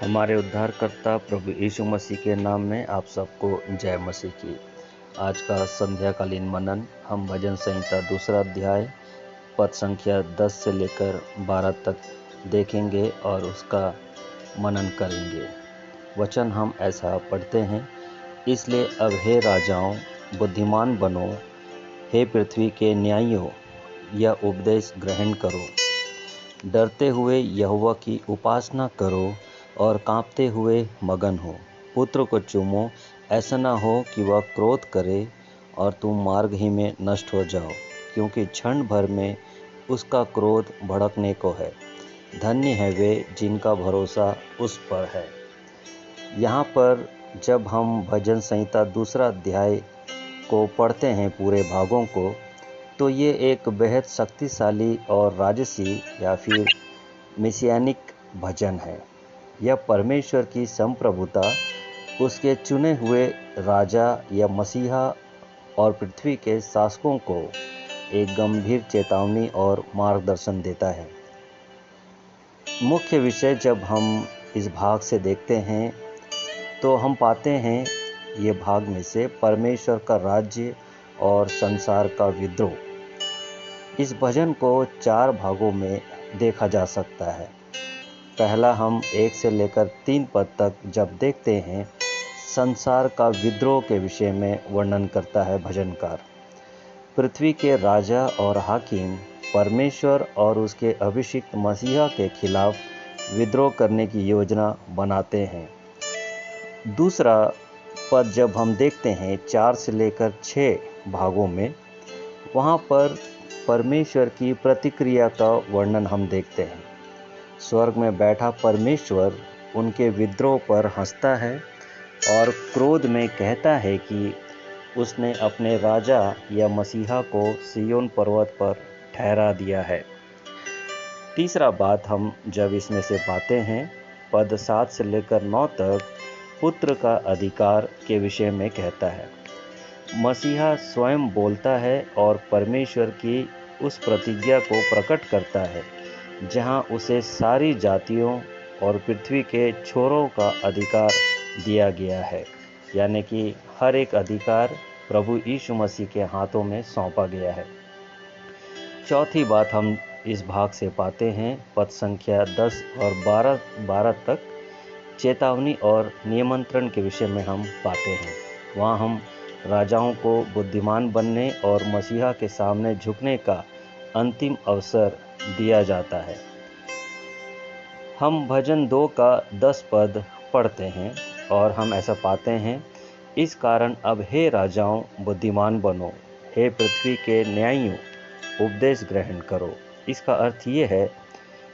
हमारे उद्धारकर्ता प्रभु यीशु मसीह के नाम में आप सबको जय मसीह की। आज का संध्याकालीन मनन हम भजन संहिता दूसरा अध्याय पद संख्या 10 से लेकर 12 तक देखेंगे और उसका मनन करेंगे। वचन हम ऐसा पढ़ते हैं, इसलिए अब हे राजाओं बुद्धिमान बनो, हे पृथ्वी के न्यायियों यह उपदेश ग्रहण करो। डरते हुए यहोवा की उपासना करो और कांपते हुए मगन हो। पुत्र को चूमो, ऐसा न हो कि वह क्रोध करे और तुम मार्ग ही में नष्ट हो जाओ, क्योंकि क्षण भर में उसका क्रोध भड़कने को है। धन्य है वे जिनका भरोसा उस पर है। यहाँ पर जब हम भजन संहिता दूसरा अध्याय को पढ़ते हैं पूरे भागों को, तो ये एक बेहद शक्तिशाली और राजसी या फिर मिसियानिक भजन है। यह परमेश्वर की संप्रभुता, उसके चुने हुए राजा या मसीहा और पृथ्वी के शासकों को एक गंभीर चेतावनी और मार्गदर्शन देता है। मुख्य विषय जब हम इस भाग से देखते हैं तो हम पाते हैं ये भाग में से परमेश्वर का राज्य और संसार का विद्रोह। इस भजन को 4 भागों में देखा जा सकता है। पहला हम 1 से लेकर 3 पद तक जब देखते हैं, संसार का विद्रोह के विषय में वर्णन करता है भजनकार। पृथ्वी के राजा और हाकिम परमेश्वर और उसके अभिषिक्त मसीहा के खिलाफ विद्रोह करने की योजना बनाते हैं। दूसरा पद जब हम देखते हैं 4 से लेकर 6 भागों में, वहाँ पर परमेश्वर की प्रतिक्रिया का वर्णन हम देखते हैं। स्वर्ग में बैठा परमेश्वर उनके विद्रोह पर हंसता है और क्रोध में कहता है कि उसने अपने राजा या मसीहा को सिय्योन पर्वत पर ठहरा दिया है। तीसरा बात हम जब इसमें से पाते हैं, पद 7 से लेकर 9 तक पुत्र का अधिकार के विषय में कहता है। मसीहा स्वयं बोलता है और परमेश्वर की उस प्रतिज्ञा को प्रकट करता है जहां उसे सारी जातियों और पृथ्वी के छोरों का अधिकार दिया गया है, यानी कि हर एक अधिकार प्रभु यीशु मसीह के हाथों में सौंपा गया है। चौथी बात हम इस भाग से पाते हैं, पद संख्या 10 और 12 तक चेतावनी और नियंत्रण के विषय में हम पाते हैं। वहाँ हम राजाओं को बुद्धिमान बनने और मसीहा के सामने झुकने का अंतिम अवसर दिया जाता है। हम भजन 2 का 10 पद पढ़ते हैं और हम ऐसा पाते हैं, इस कारण अब हे राजाओं बुद्धिमान बनो, हे पृथ्वी के न्यायियों उपदेश ग्रहण करो। इसका अर्थ ये है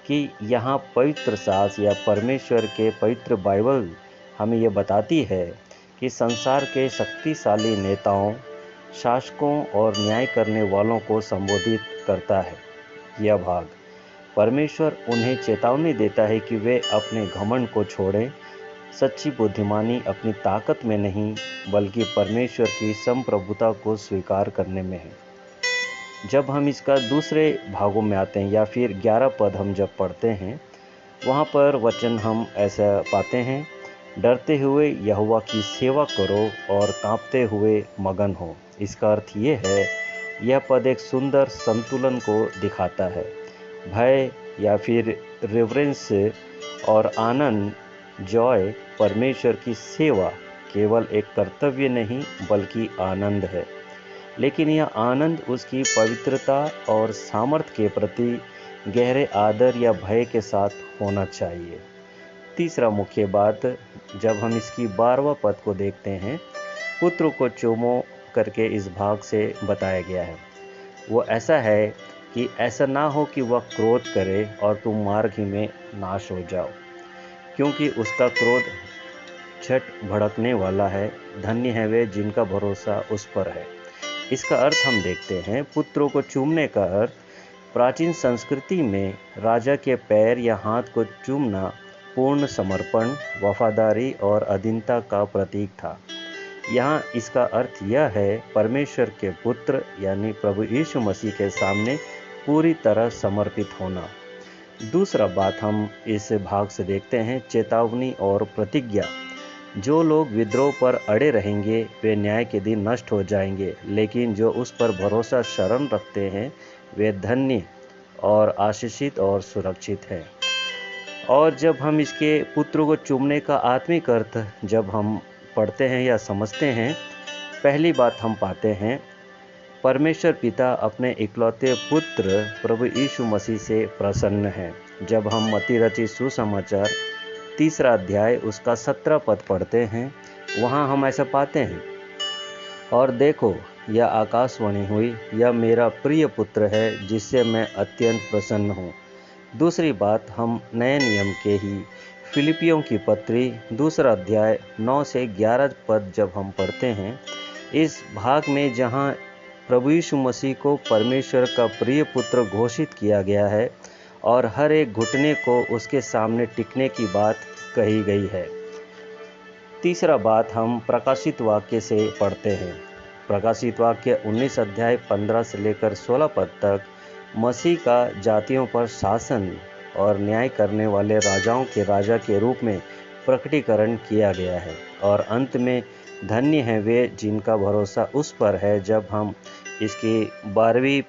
कि यहाँ पवित्र शास्त्र या परमेश्वर के पवित्र बाइबल हमें ये बताती है कि संसार के शक्तिशाली नेताओं, शासकों और न्याय करने वालों को संबोधित करता है। यह भाग परमेश्वर उन्हें चेतावनी देता है कि वे अपने घमंड को छोड़ें। सच्ची बुद्धिमानी अपनी ताकत में नहीं, बल्कि परमेश्वर की संप्रभुता को स्वीकार करने में है। जब हम इसका दूसरे भागों में आते हैं या फिर 11 पद हम जब पढ़ते हैं, वहाँ पर वचन हम ऐसा पाते हैं, डरते हुए यहोवा की सेवा करो और कांपते हुए मगन हो। इसका अर्थ ये है, यह पद एक सुंदर संतुलन को दिखाता है। भय या फिर रिवरेंस और आनंद, जॉय, परमेश्वर की सेवा केवल एक कर्तव्य नहीं बल्कि आनंद है। लेकिन यह आनंद उसकी पवित्रता और सामर्थ्य के प्रति गहरे आदर या भय के साथ होना चाहिए। तीसरा मुख्य बात जब हम इसकी 12वां पद को देखते हैं, पुत्र को चूमो करके इस भाग से बताया गया है। वो ऐसा है कि ऐसा ना हो कि वह क्रोध करे और तुम मार्ग ही में नाश हो जाओ, क्योंकि उसका क्रोध झट भड़कने वाला है। धन्य है वे जिनका भरोसा उस पर है। इसका अर्थ हम देखते हैं, पुत्रों को चूमने का अर्थ प्राचीन संस्कृति में राजा के पैर या हाथ को चूमना पूर्ण समर्पण, वफादारी और अधीनता का प्रतीक था। यहाँ इसका अर्थ यह है, परमेश्वर के पुत्र यानी प्रभु यीशु मसीह के सामने पूरी तरह समर्पित होना। दूसरा बात हम इस भाग से देखते हैं, चेतावनी और प्रतिज्ञा। जो लोग विद्रोह पर अड़े रहेंगे वे न्याय के दिन नष्ट हो जाएंगे, लेकिन जो उस पर भरोसा शरण रखते हैं वे धन्य और आशीषित और सुरक्षित हैं। और जब हम इसके पुत्र को चूमने का आत्मिक अर्थ जब हम पढ़ते हैं या समझते हैं, पहली बात हम पाते हैं, परमेश्वर पिता अपने इकलौते पुत्र प्रभु यीशु मसीह से प्रसन्न है। जब हम मत्ती रचित सुसमाचार 3 अध्याय उसका 17 पद पढ़ते हैं, वहाँ हम ऐसा पाते हैं, और देखो यह आकाशवाणी हुई, यह मेरा प्रिय पुत्र है जिससे मैं अत्यंत प्रसन्न हूँ। दूसरी बात हम नए नियम के ही फिलिपियों की पत्री 2 अध्याय 9 से 11 पद जब हम पढ़ते हैं, इस भाग में जहाँ प्रभु यीशु मसीह को परमेश्वर का प्रिय पुत्र घोषित किया गया है और हर एक घुटने को उसके सामने टिकने की बात कही गई है। तीसरा बात हम प्रकाशित वाक्य से पढ़ते हैं। प्रकाशित वाक्य 19 अध्याय 15 से लेकर 16 पद तक मसीह का जातियों पर शासन और न्याय करने वाले राजाओं के राजा के रूप में प्रकटीकरण किया गया है। और अंत में धन्य हैं वे जिनका भरोसा उस पर है। जब हम इसकी 12वीं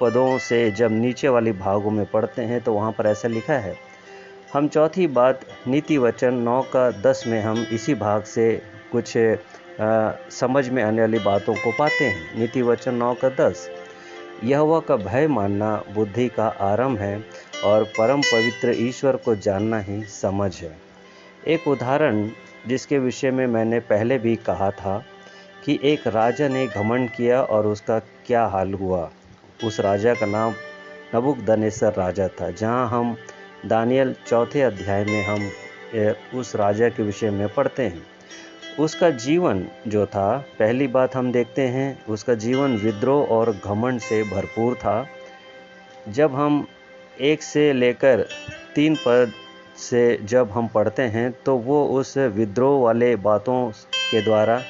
पदों से जब नीचे वाली भागों में पढ़ते हैं तो वहाँ पर ऐसा लिखा है। हम चौथी बात नीति वचन 9 का 10 में हम इसी भाग से कुछ समझ में आने वाली बातों को पाते हैं। नीति वचन 9 का 10, यहोवा का भय मानना बुद्धि का आरंभ है और परम पवित्र ईश्वर को जानना ही समझ है। एक उदाहरण जिसके विषय में मैंने पहले भी कहा था कि एक राजा ने घमंड किया और उसका क्या हाल हुआ। उस राजा का नाम नबूकदनेस्सर राजा था। जहां हम दानियल 4 अध्याय में हम उस राजा के विषय में पढ़ते हैं। उसका जीवन जो था, पहली बात हम देखते हैं, उसका जीवन विद्रोह और घमंड से भरपूर था। जब हम 1 से लेकर 3 पद से जब हम पढ़ते हैं तो वो उस विद्रोह वाले बातों के द्वारा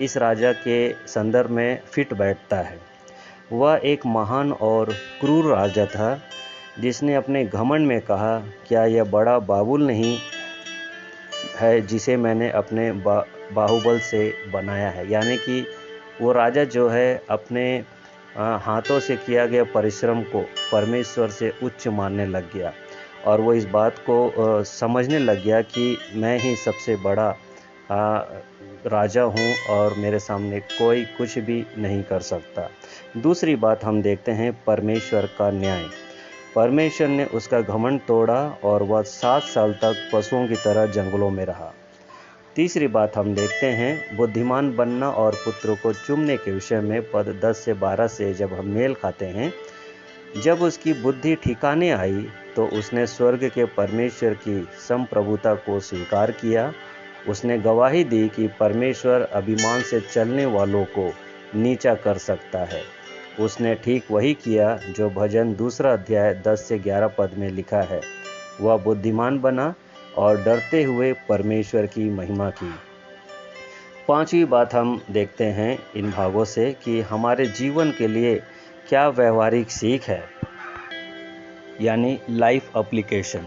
इस राजा के संदर्भ में फिट बैठता है। वह एक महान और क्रूर राजा था जिसने अपने घमंड में कहा, क्या यह बड़ा बाबुल नहीं है जिसे मैंने अपने बाहुबल से बनाया है। यानी कि वो राजा जो है अपने हाथों से किया गया परिश्रम को परमेश्वर से उच्च मानने लग गया और वो इस बात को समझने लग गया कि मैं ही सबसे बड़ा राजा हूँ और मेरे सामने कोई कुछ भी नहीं कर सकता। दूसरी बात हम देखते हैं परमेश्वर का न्याय। परमेश्वर ने उसका घमंड तोड़ा और वह 7 साल तक पशुओं की तरह जंगलों में रहा। तीसरी बात हम देखते हैं बुद्धिमान बनना और पुत्र को चूमने के विषय में पद 10 से 12 से जब हम मेल खाते हैं। जब उसकी बुद्धि ठिकाने आई तो उसने स्वर्ग के परमेश्वर की संप्रभुता को स्वीकार किया। उसने गवाही दी कि परमेश्वर अभिमान से चलने वालों को नीचा कर सकता है। उसने ठीक वही किया जो भजन 2 अध्याय 10 से 11 पद में लिखा है। वह बुद्धिमान बना और डरते हुए परमेश्वर की महिमा की। पांचवी बात हम देखते हैं इन भागों से कि हमारे जीवन के लिए क्या व्यवहारिक सीख है, यानी लाइफ एप्लीकेशन।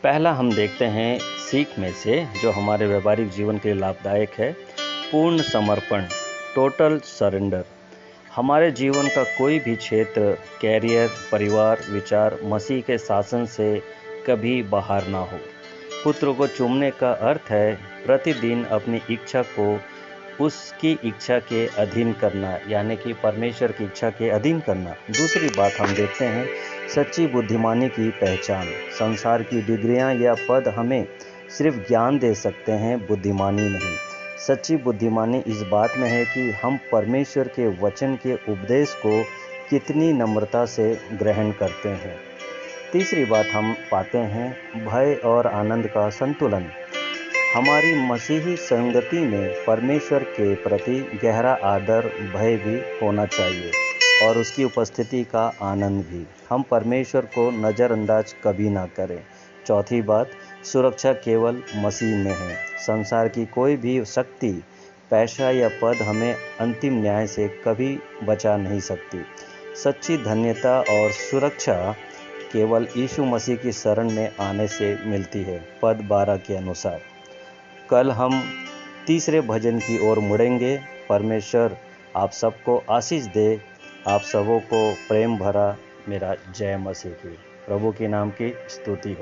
पहला हम देखते हैं सीख में से जो हमारे व्यवहारिक जीवन के लिए लाभदायक है, पूर्ण समर्पण, टोटल सरेंडर। हमारे जीवन का कोई भी क्षेत्र, कैरियर, परिवार, विचार मसीह के शासन से कभी बाहर ना हो। पुत्र को चूमने का अर्थ है प्रतिदिन अपनी इच्छा को उसकी इच्छा के अधीन करना, यानी कि परमेश्वर की इच्छा के अधीन करना। दूसरी बात हम देखते हैं सच्ची बुद्धिमानी की पहचान। संसार की डिग्रियां या पद हमें सिर्फ ज्ञान दे सकते हैं, बुद्धिमानी नहीं। सच्ची बुद्धिमानी इस बात में है कि हम परमेश्वर के वचन के उपदेश को कितनी नम्रता से ग्रहण करते हैं। तीसरी बात हम पाते हैं भय और आनंद का संतुलन। हमारी मसीही संगति में परमेश्वर के प्रति गहरा आदर, भय भी होना चाहिए और उसकी उपस्थिति का आनंद भी। हम परमेश्वर को नज़रअंदाज कभी ना करें। चौथी बात, सुरक्षा केवल मसीह में है। संसार की कोई भी शक्ति, पैसा या पद हमें अंतिम न्याय से कभी बचा नहीं सकती। सच्ची धन्यता और सुरक्षा केवल यीशु मसीह की शरण में आने से मिलती है। पद 12 के अनुसार कल हम तीसरे भजन की ओर मुड़ेंगे। परमेश्वर आप सबको आशीष दे। आप सबों को प्रेम भरा मेरा जय मसीह की। प्रभु के नाम की स्तुति हो।